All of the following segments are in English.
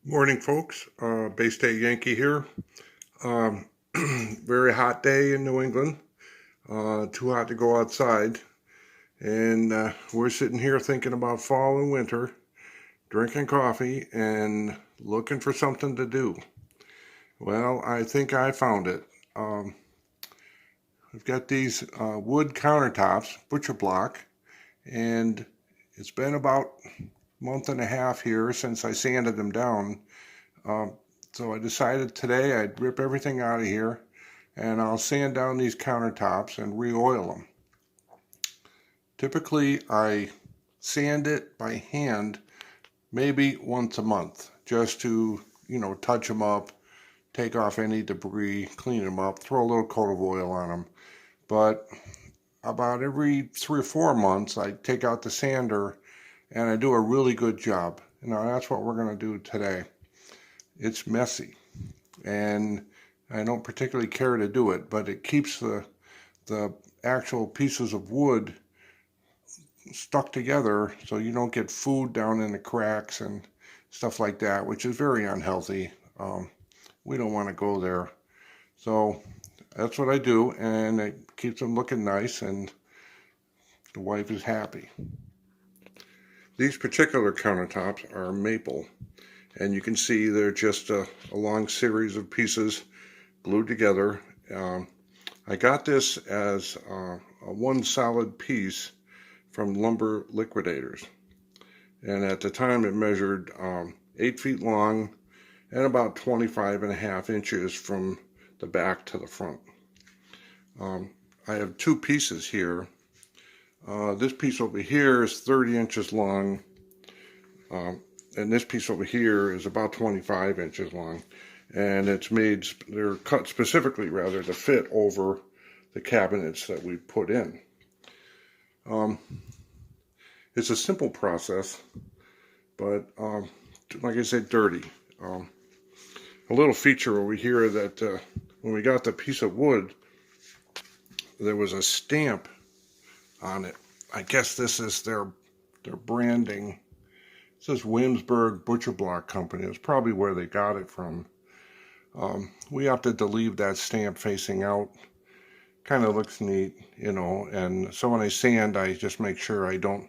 Morning, folks. Bay State Yankee here. Um, Very hot day in New England. Too hot to go outside. And we're sitting here thinking about fall and winter, drinking coffee, and looking for something to do. Well, I think I found it. We've got these wood countertops, Butcherblock, and it's been about a month and a half here since I sanded them down. So I decided today I'd rip everything out of here and I'll sand down these countertops and re-oil them. Typically I sand it by hand maybe once a month just to, touch them up, take off any debris, clean them up, throw a little coat of oil on them. But about every 3 or 4 months I take out the sander and I do a really good job. That's what we're going to do today. It's messy, and I don't particularly care to do it, but it keeps the actual pieces of wood stuck together so you don't get food down in the cracks and stuff like that, which is very unhealthy. We don't want to go there. So that's what I do, and it keeps them looking nice, and the wife is happy. These particular countertops are maple. And you can see they're just a long series of pieces glued together. I got this as a one solid piece from Lumber Liquidators. And at the time it measured 8 feet long and about 25.5 inches from the back to the front. I have 2 pieces here. This piece over here is 30 inches long. And this piece over here is about 25 inches long, and they're cut specifically rather to fit over the cabinets that we put in. It's a simple process, but like I said, dirty. A little feature over here that when we got the piece of wood, there was a stamp on it. I guess this is their branding. It says Williamsburg Butcherblock Company. It's probably where they got it from. We opted to leave that stamp facing out. Kind of looks neat, and so when I sand, I just make sure I don't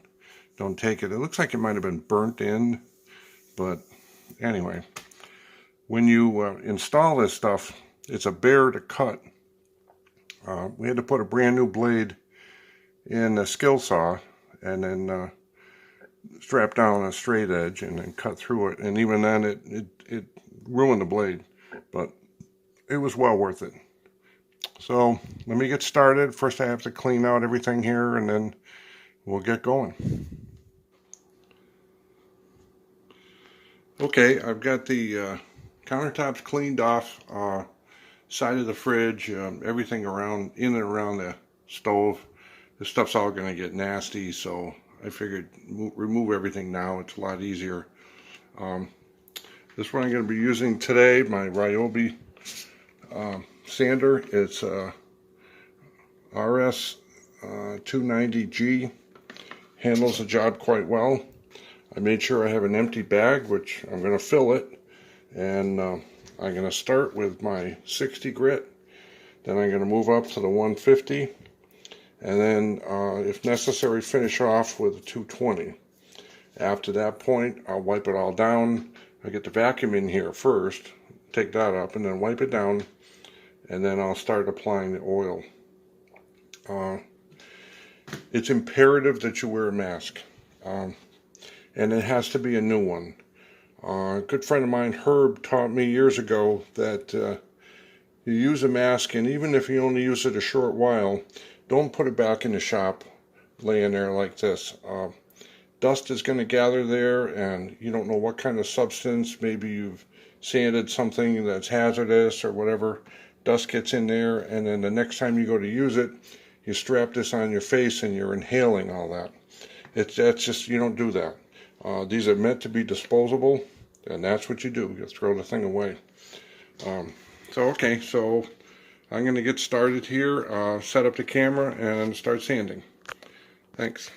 take it. It looks like it might have been burnt in, but anyway. When you install this stuff, it's a bear to cut. We had to put a brand new blade in a skill saw, and then strap down a straight edge and then cut through it, and even then it ruined the blade, but it was well worth it. So let me get started. First I have to clean out everything here, and then we'll get going. Okay, I've got the countertops cleaned off, side of the fridge, everything in and around the stove. This stuff's all going to get nasty, so I figured remove everything now. It's a lot easier. This one I'm going to be using today, my Ryobi sander. It's RS 290G. Handles the job quite well. I made sure I have an empty bag, which I'm going to fill it. And I'm going to start with my 60 grit. Then I'm going to move up to the 150. And then, if necessary, finish off with a 220. After that point, I'll wipe it all down. I get the vacuum in here first, take that up, and then wipe it down, and then I'll start applying the oil. It's imperative that you wear a mask, and it has to be a new one. A good friend of mine, Herb, taught me years ago that you use a mask, and even if you only use it a short while, don't put it back in the shop laying there like this. Dust is going to gather there, and you don't know what kind of substance. Maybe you've sanded something that's hazardous or whatever. Dust gets in there, and then the next time you go to use it, you strap this on your face and you're inhaling all that. That's just, you don't do that. These are meant to be disposable, and that's what you do. You throw the thing away. So I'm going to get started here, set up the camera, and start sanding. Thanks.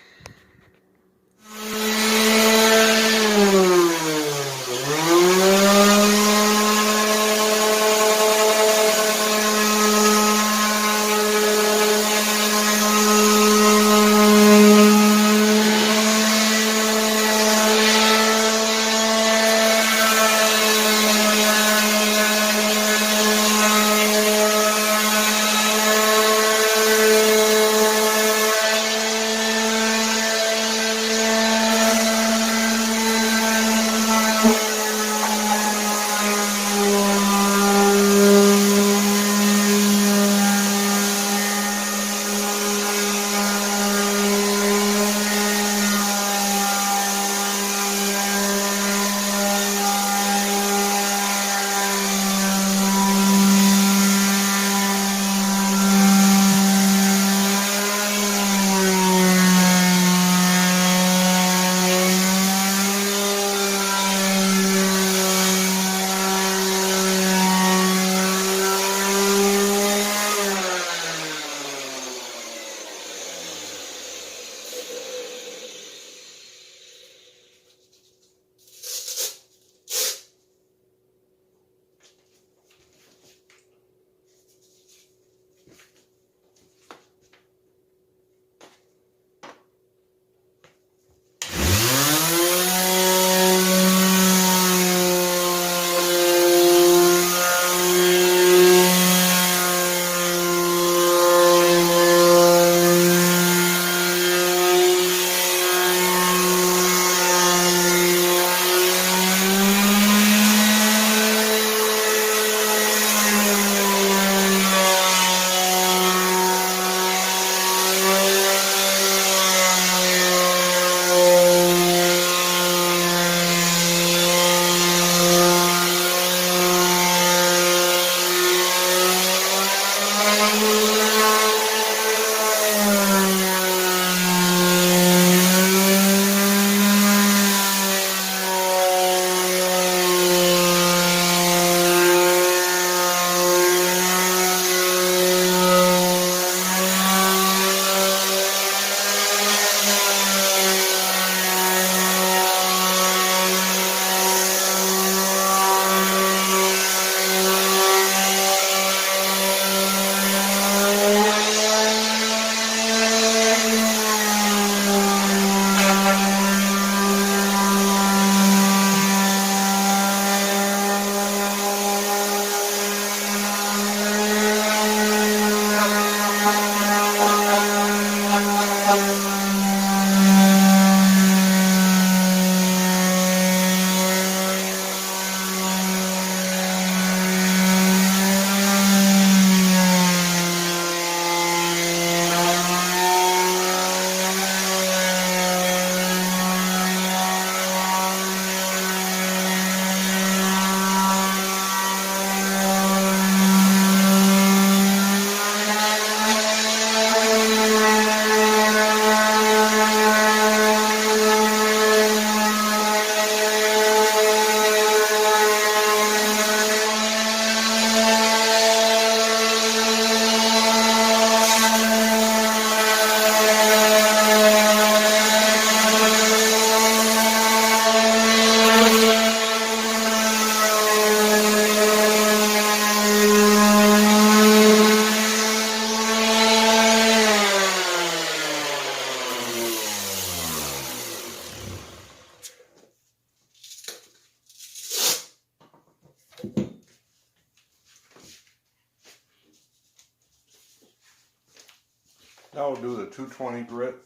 I'll do the 220 grit.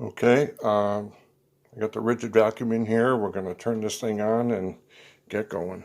Okay, I got the rigid vacuum in here. We're going to turn this thing on and get going.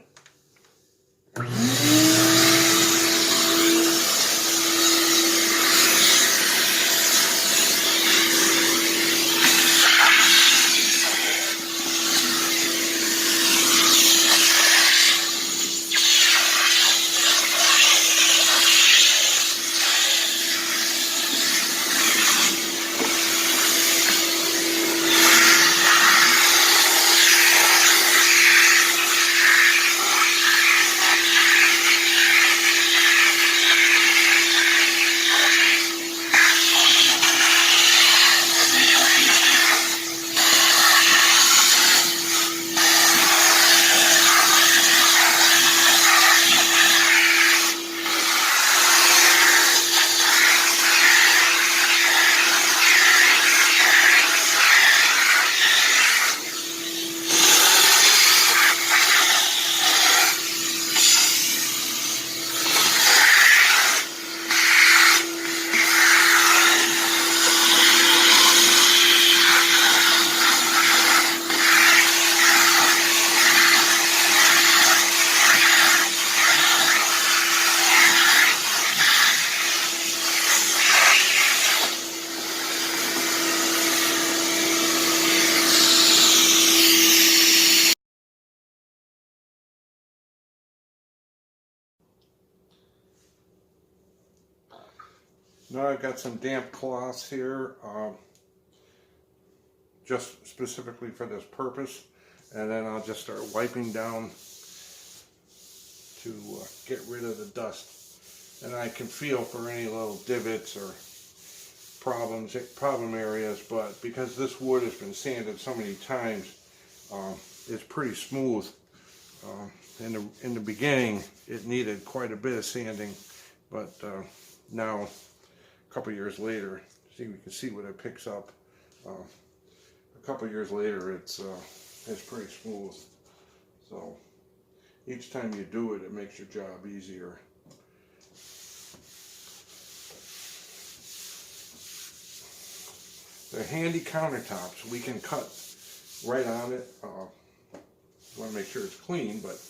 Now I've got some damp cloths here, just specifically for this purpose, and then I'll just start wiping down to get rid of the dust. And I can feel for any little divots or problem areas, but because this wood has been sanded so many times, it's pretty smooth. In the beginning, it needed quite a bit of sanding, but now, a couple years later, we can see what it picks up. A couple years later, it's pretty smooth. So each time you do it, it makes your job easier. They're handy countertops. We can cut right on it. You want to make sure it's clean, but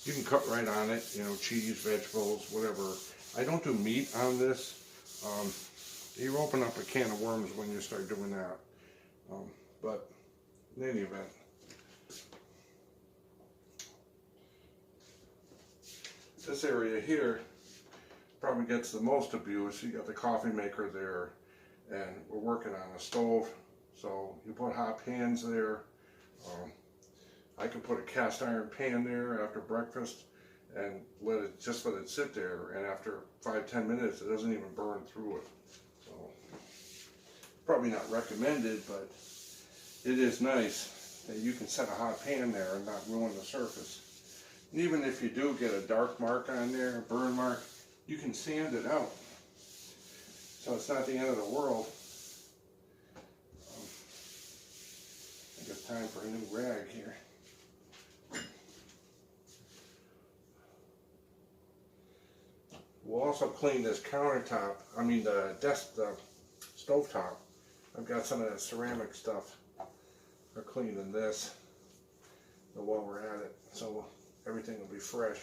you can cut right on it. You know, cheese, vegetables, whatever. I don't do meat on this. You open up a can of worms when you start doing that. But in any event, this area here probably gets the most abuse. You got the coffee maker there, and we're working on a stove, so you put hot pans there. I can put a cast iron pan there after breakfast and let it sit there, and after 5-10 minutes it doesn't even burn through it. So probably not recommended, but it is nice that you can set a hot pan there and not ruin the surface. And even if you do get a dark mark on there, a burn mark, you can sand it out. So it's not the end of the world. I think it's time for a new rag here. We'll also clean this countertop, the stovetop. I've got some of that ceramic stuff. We're cleaning this while we're at it, so everything will be fresh.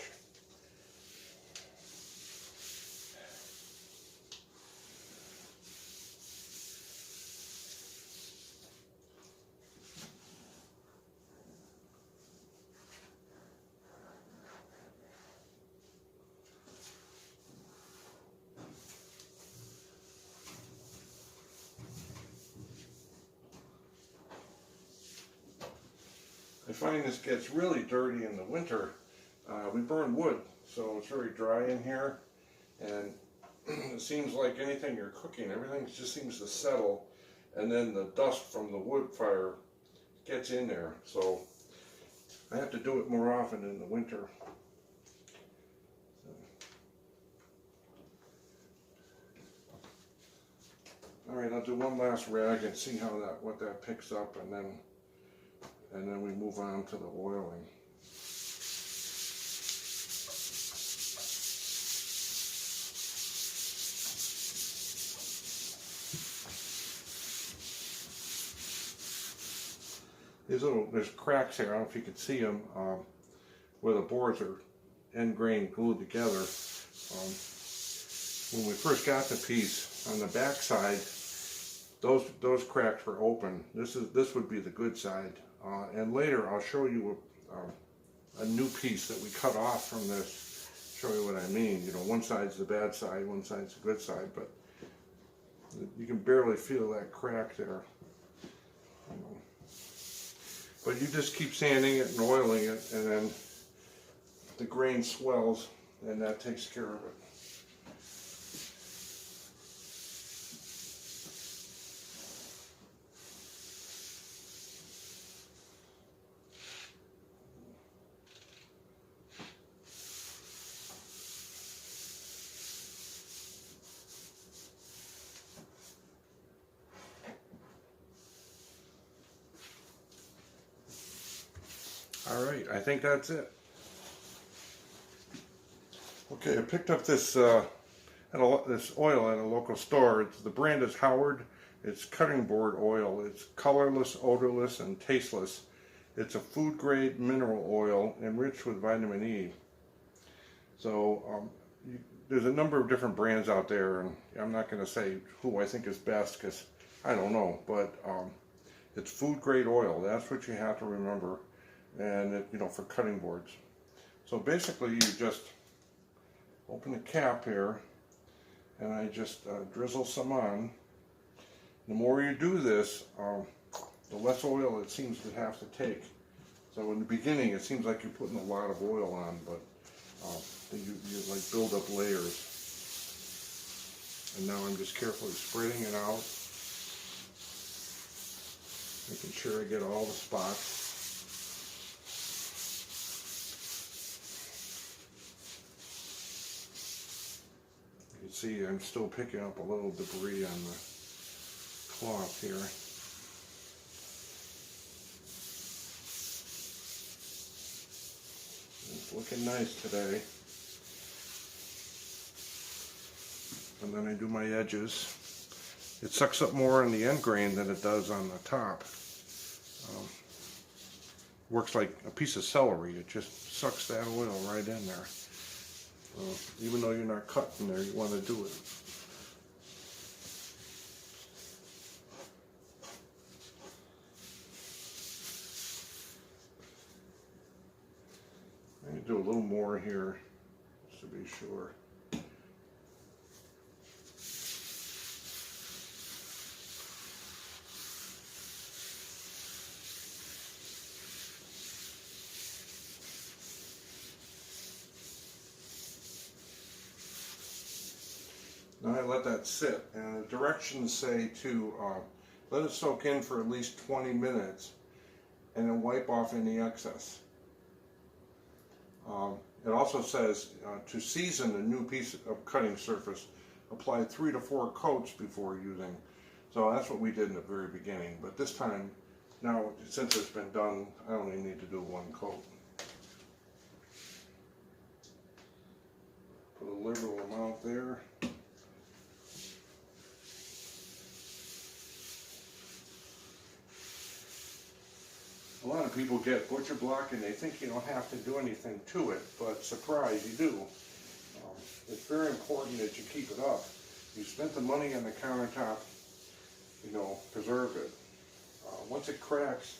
I find this gets really dirty in the winter. We burn wood, so it's very dry in here, and it seems like anything you're cooking, everything just seems to settle, and then the dust from the wood fire gets in there. So I have to do it more often in the winter. All right, I'll do one last rag and see what that picks up, and then we move on to the oiling. There's cracks here, I don't know if you can see them, where the boards are end grain glued together. When we first got the piece, on the back side, those cracks were open. This would be the good side. And later I'll show you a new piece that we cut off from this, show you what I mean. You know, one side's the bad side, one side's the good side, but you can barely feel that crack there. But you just keep sanding it and oiling it, and then the grain swells, and that takes care of it. All right, I think that's it. Okay, I picked up this this oil at a local store. The brand is Howard. It's cutting board oil. It's colorless, odorless, and tasteless. It's a food grade mineral oil enriched with vitamin E. So there's a number of different brands out there, and I'm not going to say who I think is best because I don't know. But it's food grade oil. That's what you have to remember. And for cutting boards. So basically you just open the cap here, and I just drizzle some on. The more you do this, the less oil it seems to have to take. So in the beginning it seems like you're putting a lot of oil on, but you like build up layers. And now I'm just carefully spreading it out, making sure I get all the spots. See, I'm still picking up a little debris on the cloth here. It's looking nice today. And then I do my edges. It sucks up more on the end grain than it does on the top. Works like a piece of celery. It just sucks that oil right in there. Even though you're not cutting there, you want to do it. I'm going to do a little more here, just to be sure. Now I let that sit, and the directions say to let it soak in for at least 20 minutes and then wipe off any excess. It also says to season a new piece of cutting surface, apply 3 to 4 coats before using. So that's what we did in the very beginning. But this time, now since it's been done, I only need to do 1 coat. Put a liberal amount there. A lot of people get Butcherblock and they think you don't have to do anything to it, but surprise, you do. It's very important that you keep it up. You spent the money on the countertop, you know, preserve it. Once it cracks,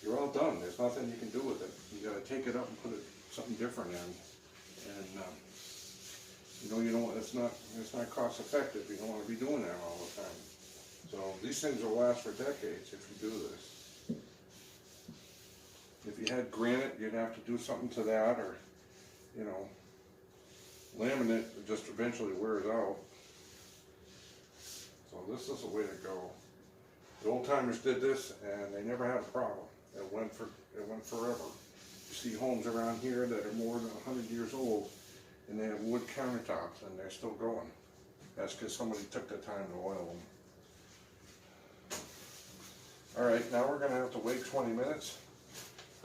you're all done. There's nothing you can do with it. You got to take it up and put something different in. And you know, you don't. It's not cost effective. You don't want to be doing that all the time. So these things will last for decades if you do this. If you had granite, you'd have to do something to that, or, you know, laminate just eventually wears out. So this is the way to go. The old timers did this and they never had a problem. It went forever. You see homes around here that are more than 100 years old and they have wood countertops and they're still going. That's because somebody took the time to oil them. Alright, now we're going to have to wait 20 minutes.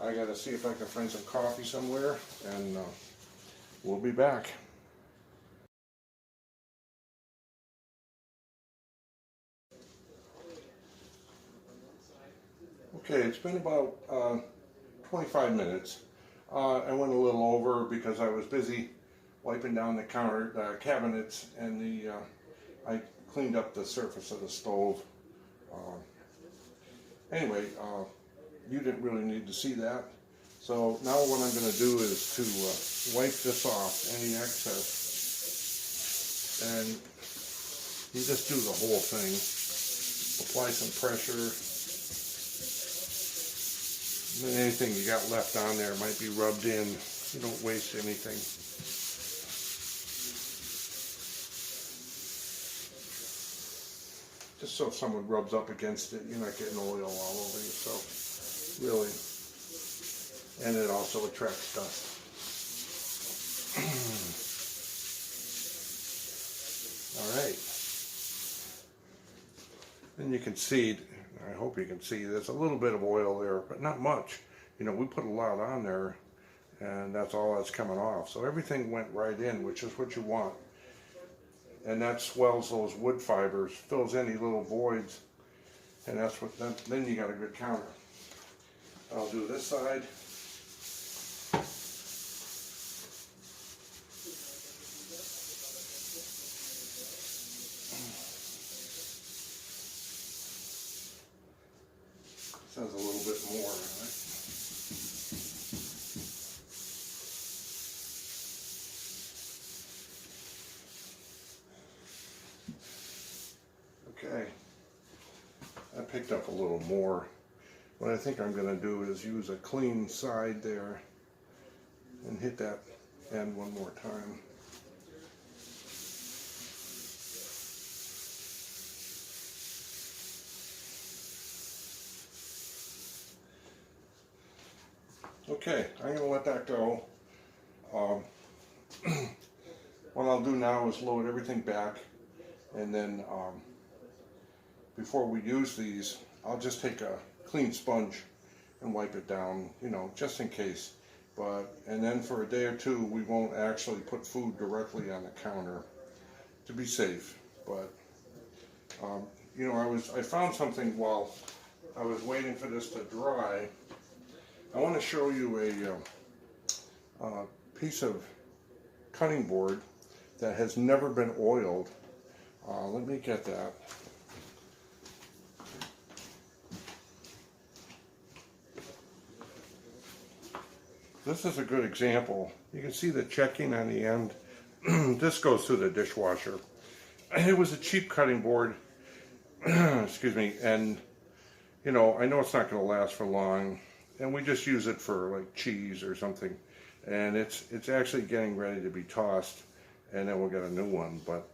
I got to see if I can find some coffee somewhere, and we'll be back. Okay, it's been about 25 minutes. I went a little over because I was busy wiping down the cabinets, and I cleaned up the surface of the stove. Anyway, you didn't really need to see that. So now what I'm going to do is to wipe this off, any excess. And you just do the whole thing. Apply some pressure. And anything you got left on there might be rubbed in. You don't waste anything. Just so if someone rubs up against it, you're not getting oil all over yourself. Really. And it also attracts dust. Alright. And you can see, I hope you can see, there's a little bit of oil there, but not much. You know, we put a lot on there, and that's all that's coming off. So everything went right in, which is what you want. And that swells those wood fibers, fills any little voids, and that's what, then you got a good counter. I'll do this side. Says a little bit more, right? Okay. I picked up a little more. What I think I'm going to do is use a clean side there and hit that end one more time. Okay, I'm going to let that go. What I'll do now is load everything back, and then before we use these, I'll just take a clean sponge and wipe it down, you know, just in case. And then for a day or two, we won't actually put food directly on the counter to be safe. But you know, I found something while I was waiting for this to dry. I want to show you a piece of cutting board that has never been oiled. Let me get that. This is a good example. You can see the checking on the end. This goes through the dishwasher. It was a cheap cutting board, excuse me, and you know, I know it's not going to last for long, and we just use it for like cheese or something, and it's actually getting ready to be tossed, and then we'll get a new one, but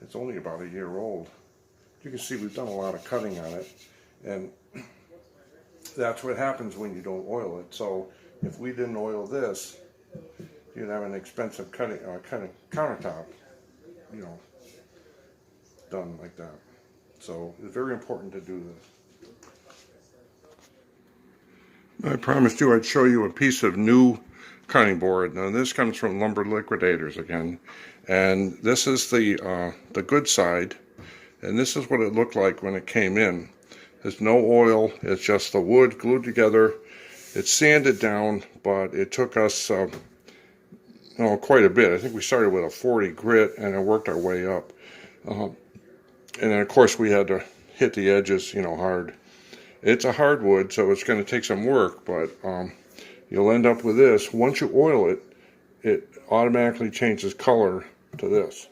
it's only about a year old. You can see we've done a lot of cutting on it, and that's what happens when you don't oil it. So if we didn't oil this, you'd have an expensive cutting countertop, you know, done like that. So it's very important to do this. I promised you I'd show you a piece of new cutting board. Now this comes from Lumber Liquidators again, and this is the good side, and this is what it looked like when it came in. There's no oil, it's just the wood glued together. It's sanded down, but it took us quite a bit. I think we started with a 40 grit and it worked our way up. And then of course we had to hit the edges, hard. It's a hardwood, so it's going to take some work, but you'll end up with this. Once you oil it, it automatically changes color to this.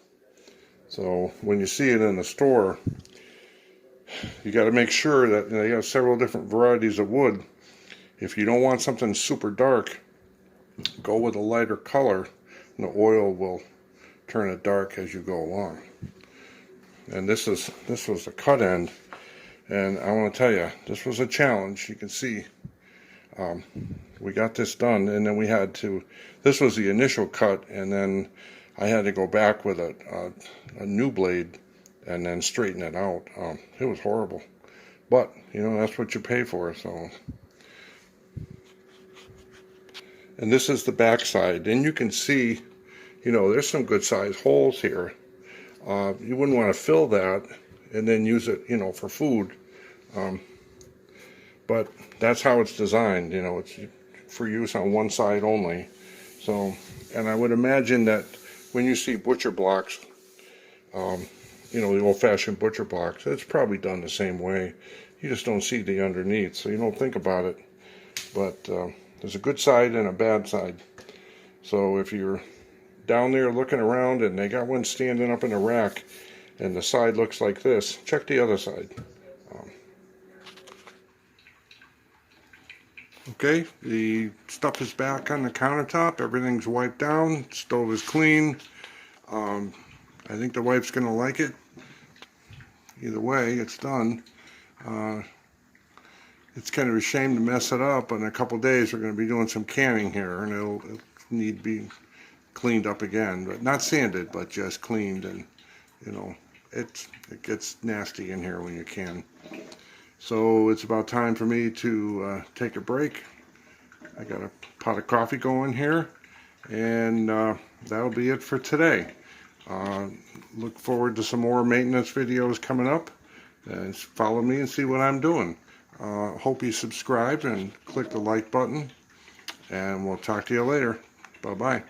So when you see it in the store, you got to make sure that they have several different varieties of wood. If you don't want something super dark, go with a lighter color, and the oil will turn it dark as you go along. And this was the cut end, and I want to tell you, this was a challenge. You can see we got this done, and then we had to, this was the initial cut, and then I had to go back with a new blade and then straighten it out. It was horrible, but that's what you pay for. So, and this is the back side, and you can see there's some good sized holes here. You wouldn't want to fill that and then use it for food, but that's how it's designed. It's for use on one side only. So, and I would imagine that when you see butcher blocks, the old-fashioned butcher blocks, it's probably done the same way. You just don't see the underneath, so you don't think about it. But there's a good side and a bad side. So if you're down there looking around and they got one standing up in a rack and the side looks like this, check the other side. Okay, the stuff is back on the countertop. Everything's wiped down. Stove is clean. I think the wife's going to like it. Either way, it's done. It's kind of a shame to mess it up. In a couple days, we're going to be doing some canning here, and it'll need to be cleaned up again, but not sanded, but just cleaned. And it gets nasty in here when you can. So it's about time for me to take a break. I got a pot of coffee going here, and that'll be it for today. Look forward to some more maintenance videos coming up, and follow me and see what I'm doing. Hope you subscribe and click the like button, and we'll talk to you later. Bye-bye.